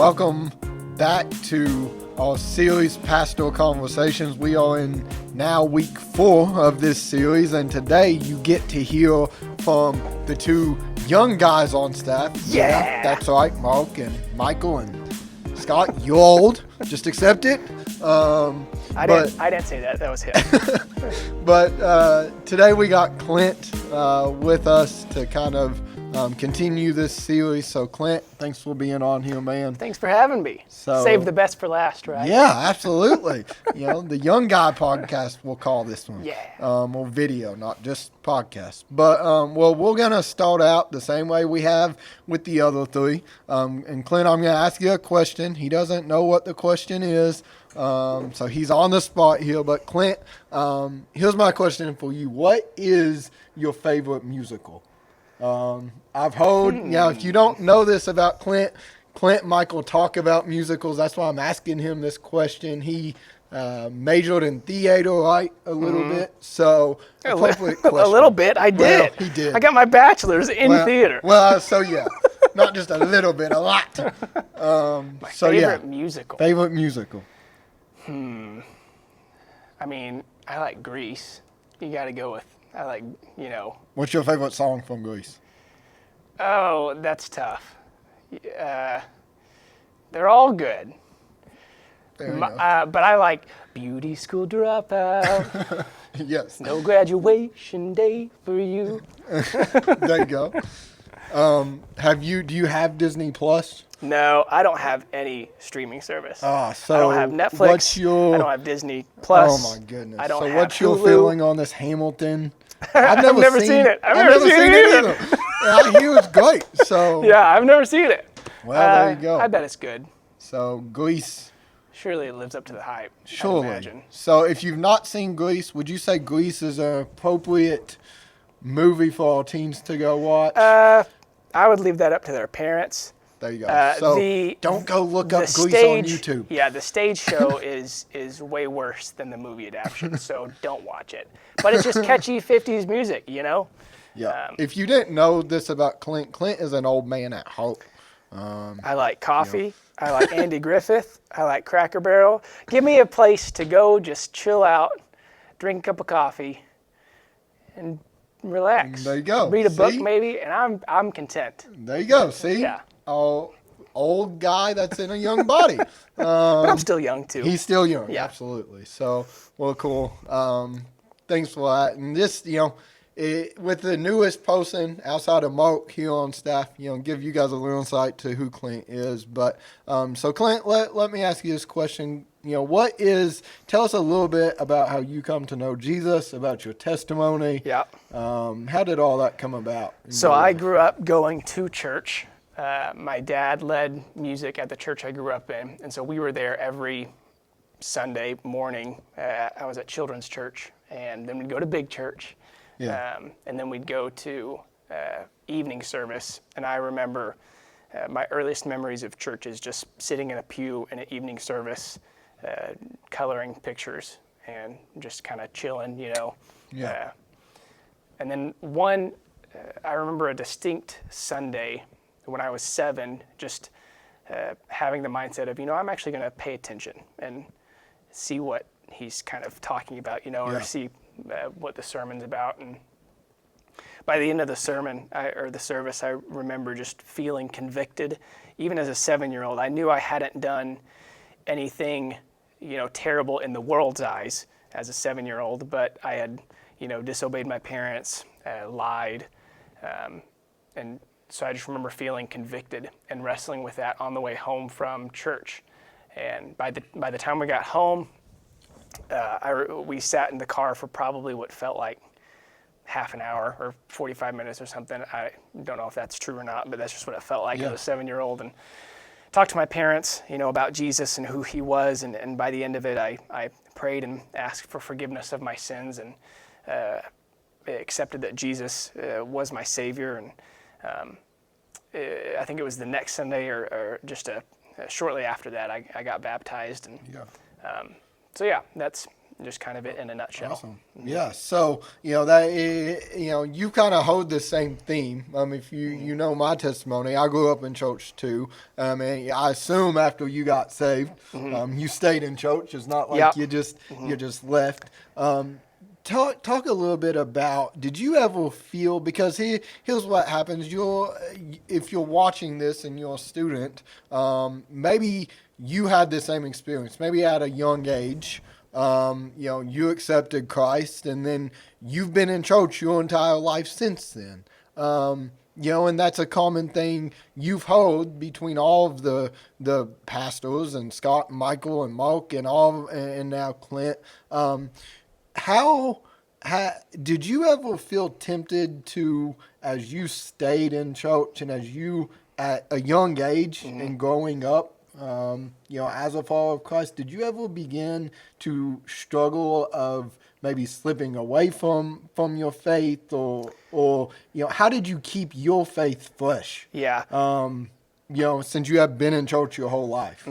Welcome back to our series, Pastoral Conversations. We are in now week 4 of this series, and today you get to hear from the two young guys on staff. Yeah. That's right, Mark and Michael and Scott. You're old. Just accept it. I didn't say that. That was him. But today we got Clint with us to kind of continue this series. So Clint, thanks for being on here, man. Thanks for having me. So, save the best for last, right? Yeah, absolutely. The Young Guy podcast, we'll call this one. Yeah. Or video, not just podcast. But, well, we're going to start out the same way we have with the other three. And Clint, I'm going to ask you a question. He doesn't know what the question is. So he's on the spot here. But Clint, here's my question for you. What is your favorite musical? I've heard, if you don't know this about Clint and Michael talk about musicals. That's why I'm asking him this question. He majored in theater, right, a little bit. So a little bit. I did. Well, he did. I got my bachelor's in theater. Well, so yeah, not just a little bit, a lot. My favorite musical. Favorite musical. I mean, I like Grease. You got to go with. I like, What's your favorite song from Grease? Oh, that's tough. They're all good. But I like Beauty School Dropout. Yes. No graduation day for you. There you go. Do you have Disney Plus? No, I don't have any streaming service. So I don't have Netflix. I don't have Disney Plus. Oh my goodness. I don't have what's your Hulu. feeling on this Hamilton? I've never seen it. I've never seen it either. I hear it's great. So yeah, I've never seen it. Well, there you go. I bet it's good. So Grease. Surely it lives up to the hype. Surely. I imagine. So if you've not seen Grease, would you say Grease is an appropriate movie for our teens to go watch? I would leave that up to their parents. There you go. So don't go look up Grease on YouTube. Yeah, the stage show is way worse than the movie adaptation, so don't watch it. But it's just catchy 50s music, Yeah. If you didn't know this about Clint is an old man at heart. I like coffee. I like Andy Griffith. I like Cracker Barrel. Give me a place to go, just chill out, drink a cup of coffee, and relax. There you go. Read a book maybe, and I'm content. There you go. See? Yeah. Oh, old guy that's in a young body. But I'm still young too. He's still young. Yeah. Absolutely. So, well, cool. Thanks for that. And this, with the newest person outside of Mark here on staff, give you guys a little insight to who Clint is. But so Clint, let me ask you this question. Tell us a little bit about how you come to know Jesus, about your testimony. Yeah. How did all that come about? So I grew up going to church. My dad led music at the church I grew up in, and so we were there every Sunday morning. I was at children's church, and then we'd go to big church. Yeah. And then we'd go to evening service. And I remember my earliest memories of church is just sitting in a pew in an evening service, coloring pictures and just kind of chilling, Yeah. And then I remember a distinct Sunday when I was 7, just having the mindset of, I'm actually going to pay attention and see what he's kind of talking about, or see what the sermon's about. And by the end of the sermon or the service, I remember just feeling convicted. Even as a 7-year-old, I knew I hadn't done anything, terrible in the world's eyes as a 7-year-old, but I had, disobeyed my parents, lied, and so I just remember feeling convicted and wrestling with that on the way home from church. And by the time we got home, we sat in the car for probably what felt like half an hour or 45 minutes or something. I don't know if that's true or not, but that's just what it felt like as a 7-year-old. And talked to my parents, about Jesus and who he was. And by the end of it, I prayed and asked for forgiveness of my sins and accepted that Jesus was my Savior. And I think it was the next Sunday or just shortly after that, I got baptized. And so yeah, that's just kind of it in a nutshell. Awesome. Yeah. So, you kind of hold the same theme. If you know my testimony, I grew up in church too. And I assume after you got saved, you stayed in church. It's not like Yep. you just left. Talk a little bit about, did you ever feel, because here's what happens, if you're watching this and you're a student, maybe you had the same experience, maybe at a young age, you accepted Christ, and then you've been in church your entire life since then. And that's a common thing you've heard between all of the pastors and Scott and Michael and Mark and now Clint. How did you ever feel tempted to, as you stayed in church and as you at a young age and growing up, as a follower of Christ, did you ever begin to struggle of maybe slipping away from your faith, or how did you keep your faith fresh? Yeah. Since you have been in church your whole life,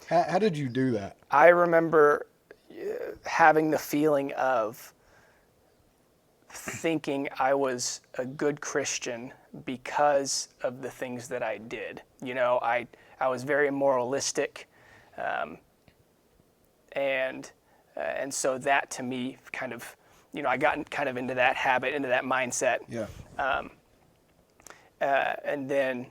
how did you do that? I remember having the feeling of thinking I was a good Christian because of the things that I did. I was very moralistic, and so that to me kind of, I got kind of into that habit, into that mindset. Yeah. And then,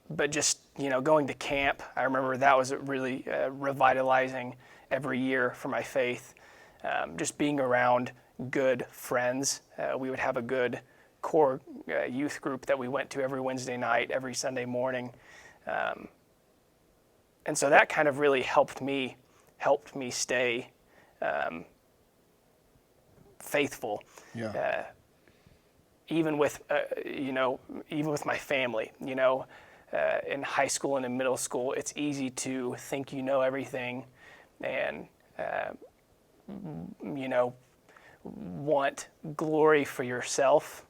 but just, going to camp, I remember that was really revitalizing every year for my faith. Just being around good friends. We would have a good core youth group that we went to every Wednesday night, every Sunday morning. And so that kind of really helped me stay faithful. Yeah. Even with my family, in high school and in middle school, it's easy to think you know everything and, want glory for yourself.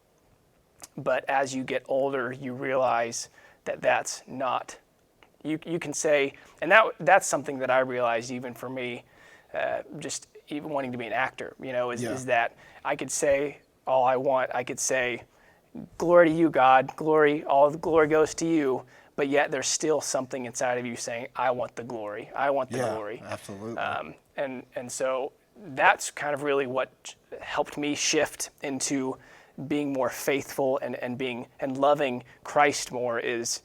But as you get older, you realize that that's not, you can say, and that's something that I realized even for me, just even wanting to be an actor, is that I could say all I want. I could say, glory to you, God, all the glory goes to you, but yet there's still something inside of you saying, I want the glory. I want the glory. Absolutely. And so that's kind of really what helped me shift into being more faithful and loving Christ more is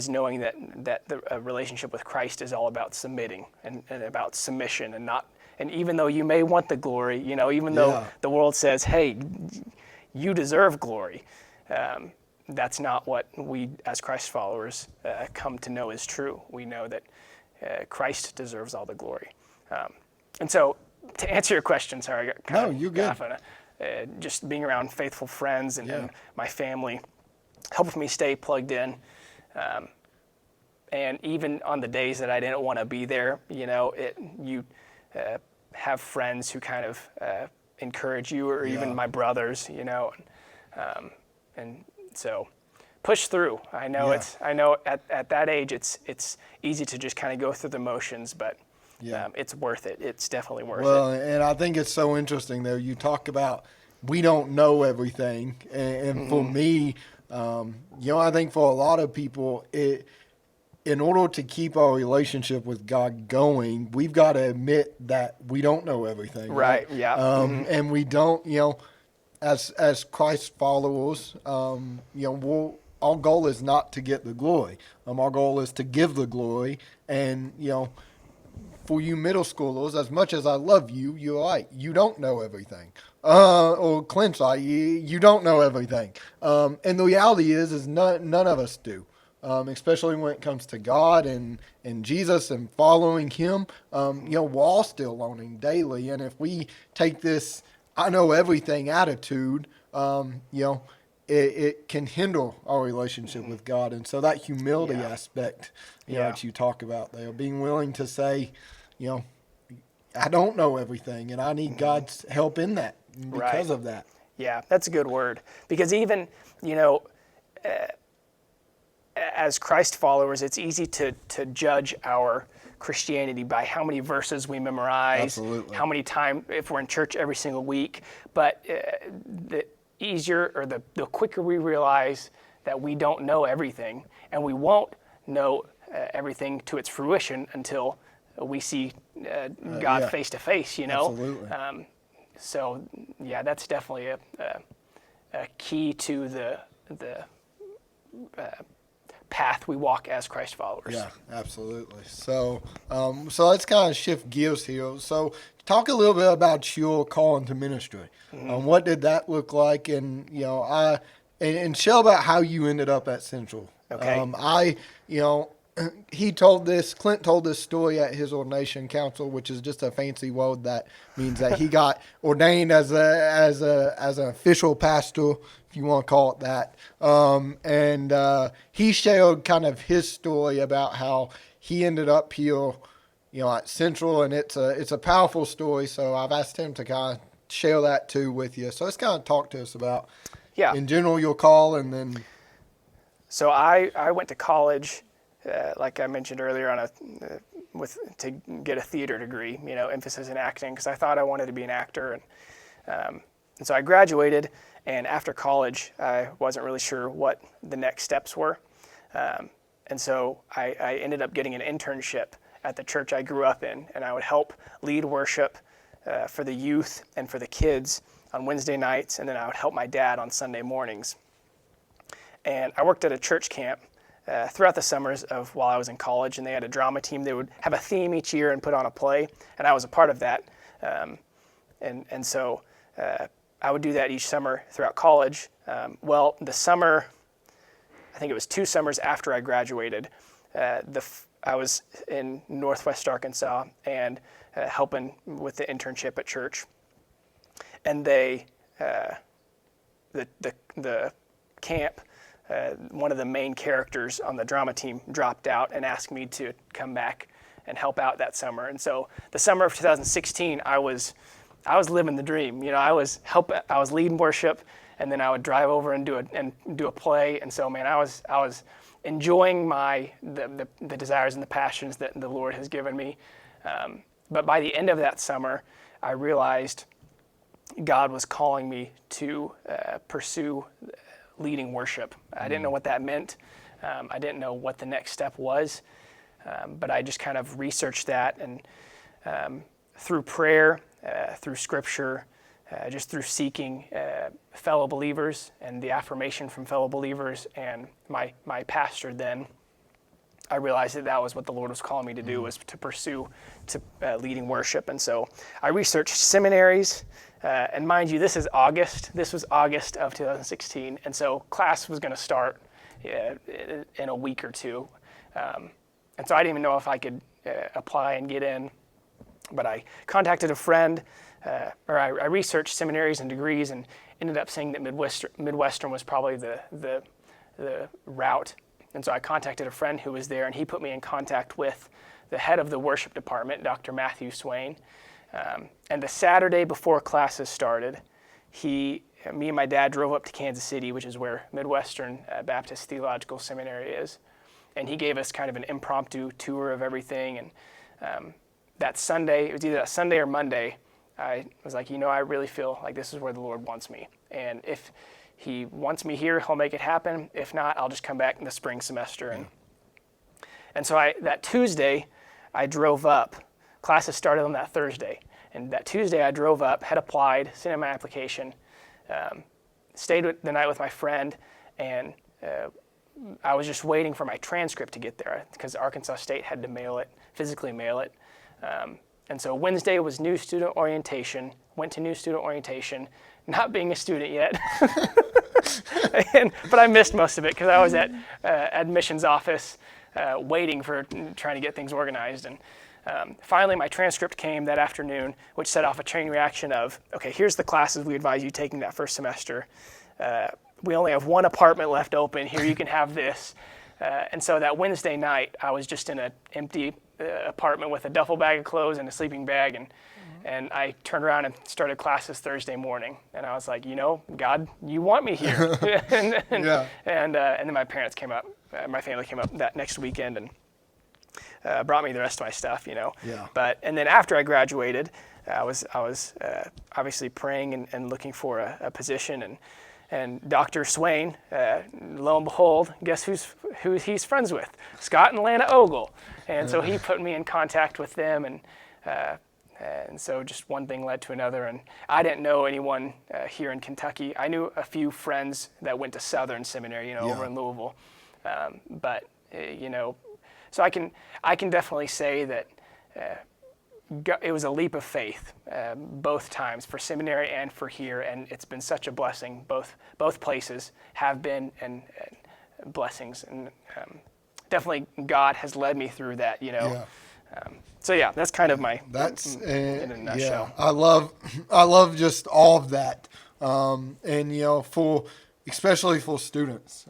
knowing that the relationship with Christ is all about submitting and about submission and even though you may want the glory, even though the world says, hey, you deserve glory, that's not what we as Christ followers come to know is true. We know that Christ deserves all the glory. And so to answer your question, sorry, I got kind of you're good. off on just being around faithful friends and my family helped me stay plugged in. And even on the days that I didn't want to be there, you have friends who kind of encourage you, or even my brothers, and so push through. I know at that age it's easy to just kind of go through the motions, but it's worth it. It's definitely worth it. Well, and I think it's so interesting though. You talk about we don't know everything, and for me, I think for a lot of people, in order to keep our relationship with God going, we've got to admit that we don't know everything. Right. Yeah. And we don't, as Christ followers, our goal is not to get the glory. Our goal is to give the glory. And, for you middle schoolers, as much as I love you, you're right. You don't know everything. Or Clint's right. You don't know everything. And the reality is none of us do. Especially when it comes to God and Jesus and following Him, we're all still learning daily. And if we take this I know everything attitude, it can hinder our relationship with God. And so that humility aspect, that you talk about there, being willing to say, I don't know everything and I need God's help in that because of that. Yeah, that's a good word. Because even, as Christ followers, it's easy to judge our Christianity by how many verses we memorize, Absolutely. how many times, if we're in church every single week. But the easier or the quicker we realize that we don't know everything, and we won't know everything to its fruition until we see God yeah. face to face, you know? Absolutely. So, yeah, that's definitely a key to the path we walk as Christ followers. Yeah, absolutely. So, so let's kind of shift gears here. So, talk a little bit about your call into ministry. What did that look like? And and share about how you ended up at Central. Okay. Clint told this story at his ordination council, which is just a fancy word that means that he got ordained as an official pastor, if you want to call it that. And he shared kind of his story about how he ended up here, at Central, and it's a powerful story. So I've asked him to kind of share that too with you. So let's kind of talk to us about, in general, your call, and then. So I went to college. Like I mentioned earlier, to get a theater degree, emphasis in acting, because I thought I wanted to be an actor, and so I graduated. And after college, I wasn't really sure what the next steps were, and so I ended up getting an internship at the church I grew up in, and I would help lead worship for the youth and for the kids on Wednesday nights, and then I would help my dad on Sunday mornings. And I worked at a church camp throughout the summers of while I was in college, and they had a drama team. They would have a theme each year and put on a play, and I was a part of that. And so I would do that each summer throughout college. Well, the summer, I think it was 2 summers after I graduated, I was in Northwest Arkansas and helping with the internship at church. And the camp, one of the main characters on the drama team dropped out and asked me to come back and help out that summer. And so the summer of 2016, I was living the dream. I was leading worship, and then I would drive over and do a play. And so, man, I was enjoying the desires and the passions that the Lord has given me. But by the end of that summer, I realized God was calling me to pursue leading worship. I didn't know what that meant. I didn't know what the next step was, but I just kind of researched that, and through prayer, through scripture, just through seeking fellow believers and the affirmation from fellow believers and my pastor then, I realized that was what the Lord was calling me to do, was to pursue leading worship. And so I researched seminaries, and mind you, this was August of 2016, and so class was going to start in a week or two. And so I didn't even know if I could apply and get in, but I contacted a friend, I researched seminaries and degrees, and ended up saying that Midwestern was probably the route. And so I contacted a friend who was there, and he put me in contact with the head of the worship department, Dr. Matthew Swain. And the Saturday before classes started, me and my dad drove up to Kansas City, which is where Midwestern Baptist Theological Seminary is. And he gave us kind of an impromptu tour of everything. And that Sunday, it was either that Sunday or Monday, I was like, I really feel like this is where the Lord wants me. And if He wants me here, He'll make it happen. If not, I'll just come back in the spring semester. And so that Tuesday, I drove up. Classes started on that Thursday. And that Tuesday, I drove up, had applied, sent in my application, stayed the night with my friend, and I was just waiting for my transcript to get there because Arkansas State had to physically mail it. And so Wednesday was new student orientation, went to new student orientation, not being a student yet. But I missed most of it because I was at admissions office waiting trying to get things organized. And finally, my transcript came that afternoon, which set off a chain reaction of, okay, here's the classes we advise you taking that first semester. We only have one apartment left open. Here, you can have this. And so that Wednesday night, I was just in an empty apartment with a duffel bag of clothes and a sleeping bag. And I turned around and started classes Thursday morning. And I was like, God, you want me here. And then my parents came up, my family came up that next weekend. brought me the rest of my stuff, Yeah. And then after I graduated, I was obviously praying and looking for a position, and Dr. Swain, lo and behold, guess who he's friends with? Scott and Lana Ogle. And so he put me in contact with them, and so just one thing led to another. And I didn't know anyone here in Kentucky. I knew a few friends that went to Southern Seminary, over in Louisville. So I can definitely say that it was a leap of faith both times, for seminary and for here, and it's been such a blessing. Both places have been and blessings, and definitely God has led me through that. So yeah, that's kind of my in a nutshell. Yeah, I love just all of that, and especially for students,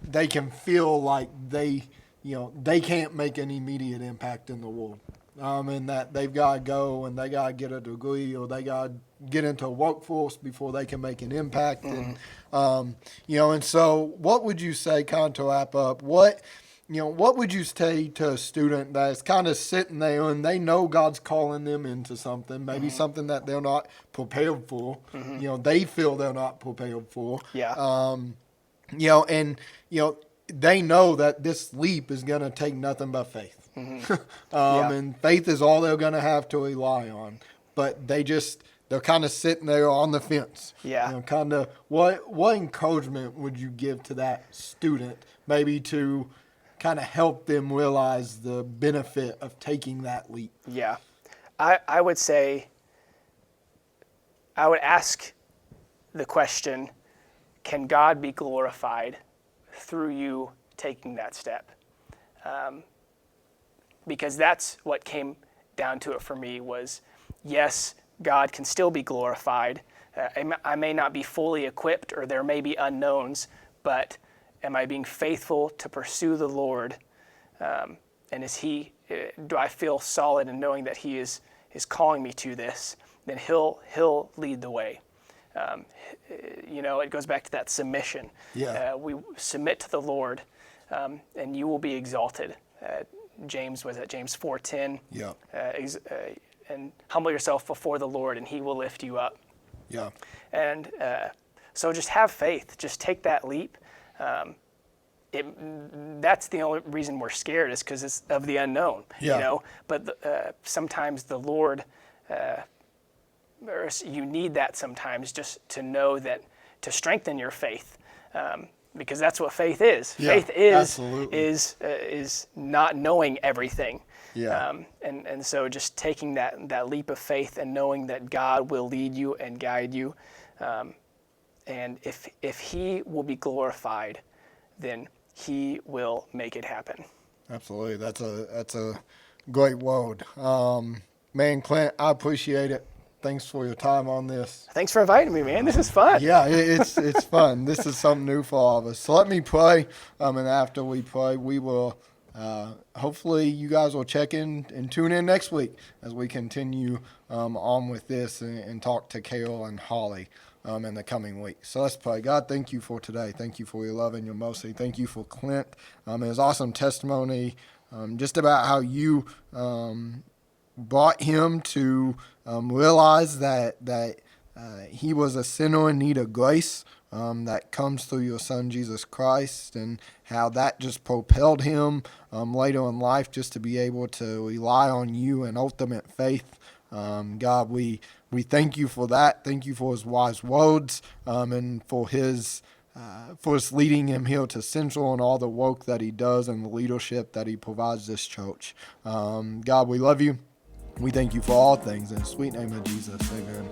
they can feel like they can't make an immediate impact in the world, and that they've got to go and they got to get a degree, or they got to get into a workforce before they can make an impact. Mm-hmm. And so what would you say, kind of to wrap up, what would you say to a student that's kind of sitting there and they know God's calling them into something, maybe something that they're not prepared for, they feel they're not prepared for. Yeah. They know that this leap is going to take nothing but faith. And faith is all they're going to have to rely on. But they're kind of sitting there on the fence. Yeah. Kind of, what encouragement would you give to that student, maybe to kind of help them realize the benefit of taking that leap? Yeah. I would say, I would ask the question, can God be glorified through you taking that step? Because that's what came down to it for me was, yes, God can still be glorified. I may not be fully equipped, or there may be unknowns, but am I being faithful to pursue the Lord? And do I feel solid in knowing that He is calling me to this? Then He'll lead the way. It goes back to that submission. Yeah. We submit to the Lord, and you will be exalted. James 4:10. Yeah. And humble yourself before the Lord, and He will lift you up. Yeah. And so just have faith. Just take that leap. That's the only reason we're scared, is because it's of the unknown. Yeah. But sometimes the Lord, you need that sometimes, just to know that, to strengthen your faith, because that's what faith is. Yeah, Faith is not knowing everything. Yeah. And so just taking that leap of faith and knowing that God will lead you and guide you, and if He will be glorified, then He will make it happen. Absolutely. That's a great word. Man, Clint, I appreciate it. Thanks for your time on this. Thanks for inviting me, man. This is fun. Yeah, it's fun. This is something new for all of us. So let me pray, and after we pray, we will, hopefully you guys will check in and tune in next week as we continue on with this and talk to Carol and Holly in the coming week. So let's pray. God, thank you for today. Thank you for your love and your mercy. Thank you for Clint. His awesome testimony just about how you brought him to realize that he was a sinner in need of grace that comes through your Son, Jesus Christ, and how that just propelled him later in life just to be able to rely on you in ultimate faith. God, we thank you for that. Thank you for his wise words and for his leading him here to Central and all the work that he does and the leadership that he provides this church. God, we love you. We thank you for all things. In the sweet name of Jesus, amen.